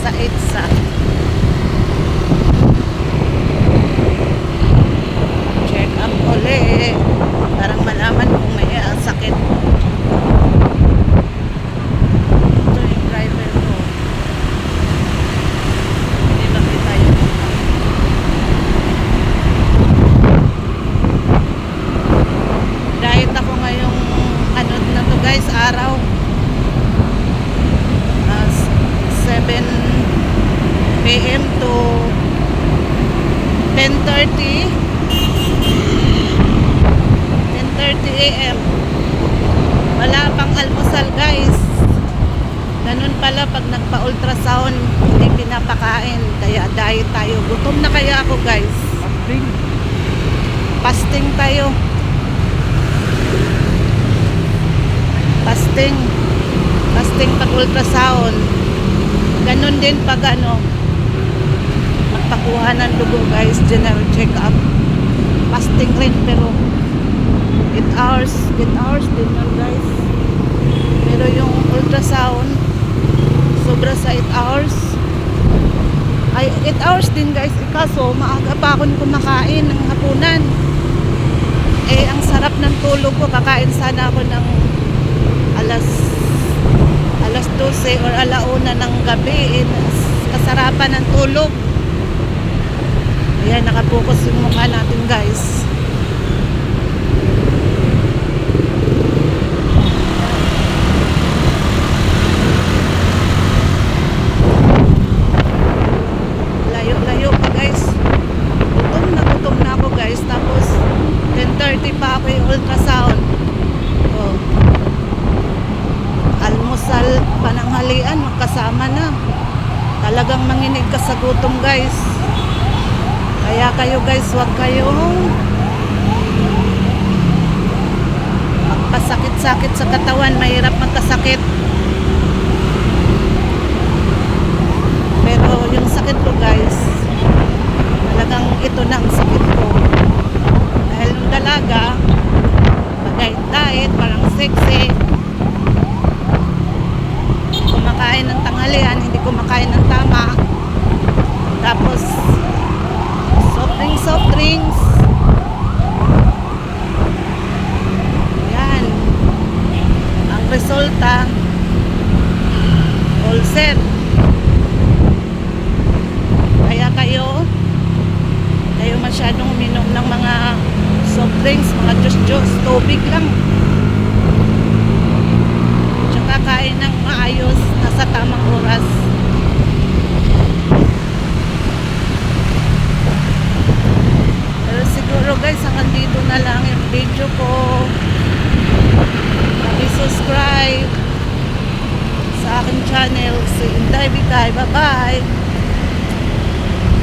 sa EDSA. Check up ulit. Parang malaman kung may sakit. Ito yung driver ko. Hindi makita yun. Diet ako ngayong ano na to guys, araw. 7 p.m. to 10:30 a.m. Wala pang almusal guys. Ganun pala pag nagpa-ultrasound, hindi pinapakain. Kaya diet tayo. Gutom na kaya ako guys. Fasting tayo. Fasting pag ultrasound. Ganun din pag ano, magpakuha ng dugo guys, general check up. Fasting rin pero 8 hours din yun guys. Pero yung ultrasound sobra sa 8 hours. Ay 8 hours din guys, kaso maaga pa akong kumakain ng hapunan. Eh ang sarap ng tulog ko, kakain sana ako ng alas 12 or alauna ng gabi. Kasarapan ng tulog. Ayan, nakapokus yung mukha natin guys. Layo pa guys. Gutom na ako guys. Tapos 10:30 pa ako yung ultrasound. Oh. Almusal, pananghalian, magkasama na. Talagang manginig ka sa gutom guys. Kaya kayo guys, huwag kayong magpasakit-sakit sa katawan. Mahirap magkasakit. Pero yung sakit ko guys, talagang ito na ang sakit ko. Dahil yung dalaga, pag-diet, parang sexy. Kumakain ng tanghalian, hindi kumakain ng tama. Tapos soft drinks. Yan. Ang resulta, ulcer. Kaya kayo masyadong uminom ng mga soft drinks, mga juice, tubig lang. Tsaka kain ng maayos, nasa tamang oras. Pero siguro guys, hanggang dito na lang yung video ko. Subscribe sa aking channel, si Inday Bikay. Bye bye.